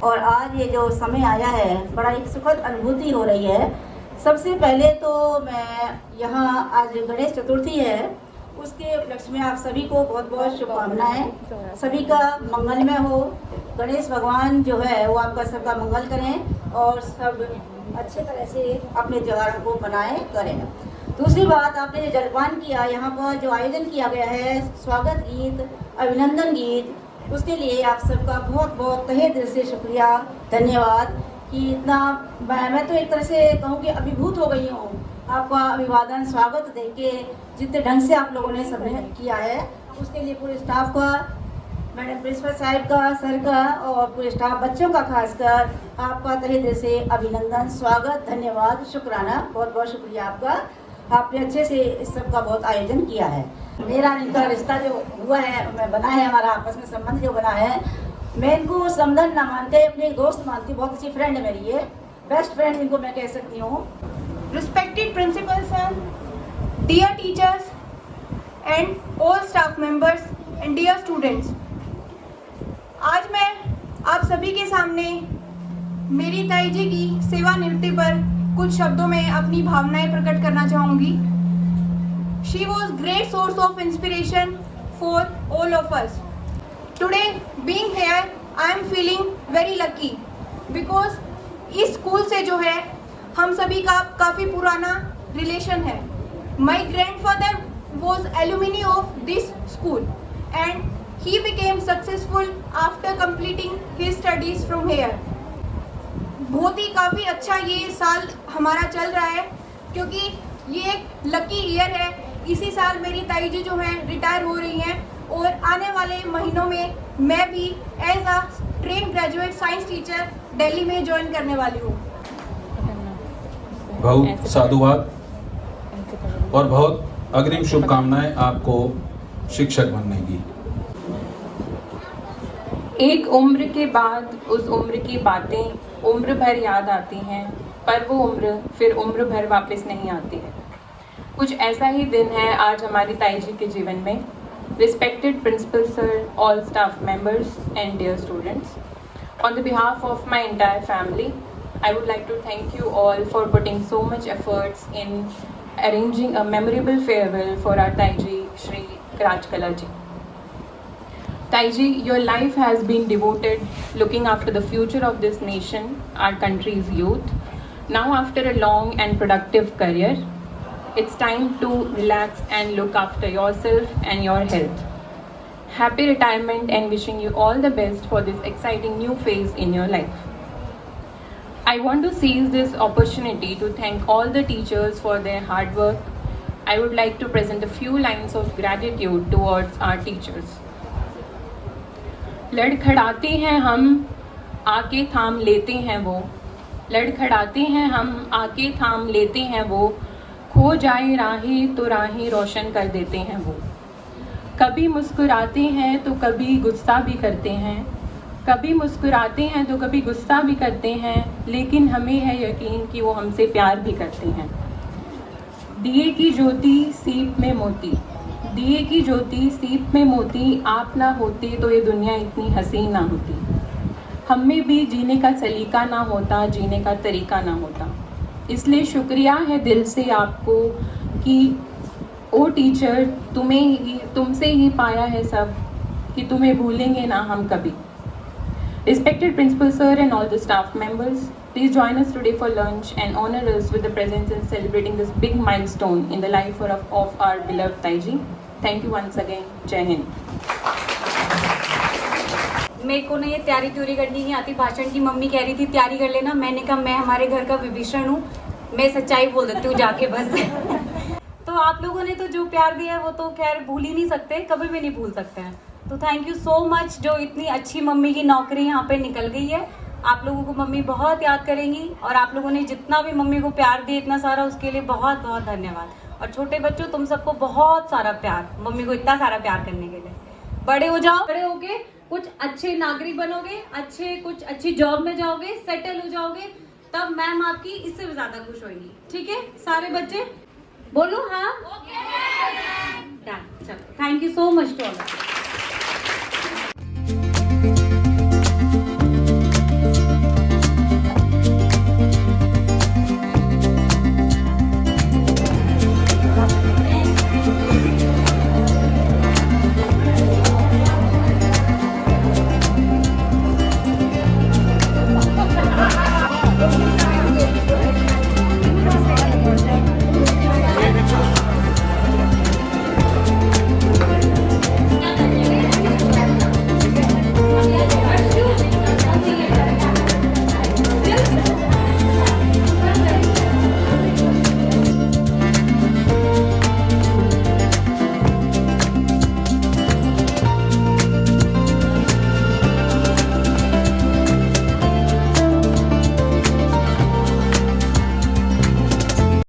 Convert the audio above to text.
और आज ये जो समय आया है, बड़ा एक सुखद अनुभूति हो रही है। सबसे पहले तो मैं यहाँ आज गणेश चतुर्थी है, उसके उपलक्ष्य में आप सभी को बहुत बहुत शुभकामनाएं। सभी का मंगलमय हो। गणेश भगवान जो है वो आपका सबका मंगल करें और सब अच्छे तरह से अपने त्योहारों को बनाए करें। दूसरी बात, आपने जो जलपान किया, यहाँ पर जो आयोजन किया गया है, स्वागत गीत, अभिनंदन गीत, उसके लिए आप सबका बहुत बहुत तहे दिल से शुक्रिया, धन्यवाद। कि इतना मैं तो एक तरह से कहूँ कि अभिभूत हो गई हूँ आपका अभिवादन स्वागत देके, जितने ढंग से आप लोगों ने सबने किया है, उसके लिए पूरे स्टाफ का, मैडम प्रिंसिपल साहब का, सर का और पूरे स्टाफ, बच्चों का खासकर आपका तहे दिल से अभिनंदन, स्वागत, धन्यवाद, शुक्राना, बहुत बहुत शुक्रिया आपका। आपने अच्छे से इस सब का बहुत आयोजन किया है। मेरा इनका रिश्ता जो हुआ है, बना है, हमारा आपस में संबंध जो बना है, मैं इनको समधन ना मानते, अपने एक दोस्त मानती, बहुत अच्छी फ्रेंड है मेरी, ये बेस्ट फ्रेंड इनको मैं कह सकती हूँ। Respected principal sir, dear teachers and all staff members and dear students, आज मैं आप सभी के सामने मेरी ताई जी की सेवानिवृत्ति पर कुछ शब्दों में अपनी भावनाएं प्रकट करना चाहूँगी। She was great source of inspiration for all of us. Today being here, I am feeling very lucky because इस स्कूल से जो है हम सभी का काफ़ी पुराना रिलेशन है। My grandfather was alumni of this school and he became successful after completing his studies from here. बहुत ही काफ़ी अच्छा ये साल हमारा चल रहा है क्योंकि ये एक लकी ईयर है। इसी साल मेरी ताई जी जो हैं रिटायर हो रही हैं और आने वाले महीनों में मैं भी as a train graduate science teacher Delhi में ज्वाइन करने वाली हूँ। बहुत साधुवाद और बहुत अग्रिम शुभकामनाएं आपको शिक्षक बनने की। एक उम्र के बाद उस उम्र की बातें उम्र भर याद आती हैं, पर वो उम्र फिर उम्र भर वापस नहीं आती है। कुछ ऐसा ही दिन है आज हमारी ताई जी के जीवन में। Respected principal sir, all staff members and dear students, on the behalf of my entire family, I would like to thank you all for putting so much efforts in arranging a memorable farewell for our Taiji ji, Shri Rajkala ji. Taiji ji, your life has been devoted looking after the future of this nation, our country's youth. Now after a long and productive career, it's time to relax and look after yourself and your health. Happy retirement and wishing you all the best for this exciting new phase in your life. I want to seize this opportunity to thank all the teachers for their hard work. I would like to present a few lines of gratitude towards our teachers. लड़खड़ाते हैं हम आके थाम लेते हैं वो, लड़खड़ाते हैं हम आके थाम लेते हैं वो, खो जाए राहें तो राहें रोशन कर देते हैं वो। कभी मुस्कुराते हैं तो कभी गुस्सा भी करते हैं, कभी मुस्कुराते हैं तो कभी गुस्सा भी करते हैं, लेकिन हमें है यकीन कि वो हमसे प्यार भी करते हैं। दिए की ज्योति सीप में मोती, दिए की ज्योति सीप में मोती, आप ना होते तो ये दुनिया इतनी हसीन ना होती। हम में भी जीने का सलीका ना होता, जीने का तरीका ना होता। इसलिए शुक्रिया है दिल से आपको कि ओ टीचर, तुमसे ही पाया है सब, कि तुम्हें भूलेंगे ना हम कभी। Respected Principal Sir and all the staff members, please join us today for lunch and honor us with the presence in celebrating this big milestone in the life of our beloved Taiji. Thank you once again. Jai Hind. मेरे को ना ये तैयारी त्यूरी करनी नहीं आती भाषण की। मम्मी कह रही थी तैयारी कर लेना, मैंने कहा मैं हमारे घर का विभीषण हूँ, मैं सच्चाई बोल देती हूँ जाके बस। तो आप लोगों ने तो जो प्यार दिया है वो तो खैर भूल ही नहीं सकते, कभी भी नहीं भूल सकते हैं। तो थैंक यू सो मच, जो इतनी अच्छी मम्मी की नौकरी यहाँ पे निकल गई है। आप लोगों को मम्मी बहुत याद करेंगी और आप लोगों ने जितना भी मम्मी को प्यार दिया इतना सारा, उसके लिए बहुत बहुत धन्यवाद। और छोटे बच्चों, तुम सबको बहुत सारा प्यार, मम्मी को इतना सारा प्यार करने के लिए। बड़े हो जाओ, बड़े होके कुछ अच्छे नागरिक बनोगे, कुछ अच्छी जॉब में जाओगे, सेटल हो जाओगे, तब मैम आपकी इससे भी ज्यादा खुश होगी। ठीक है सारे बच्चे, बोलो हाँ। चलो, thank you so much to all.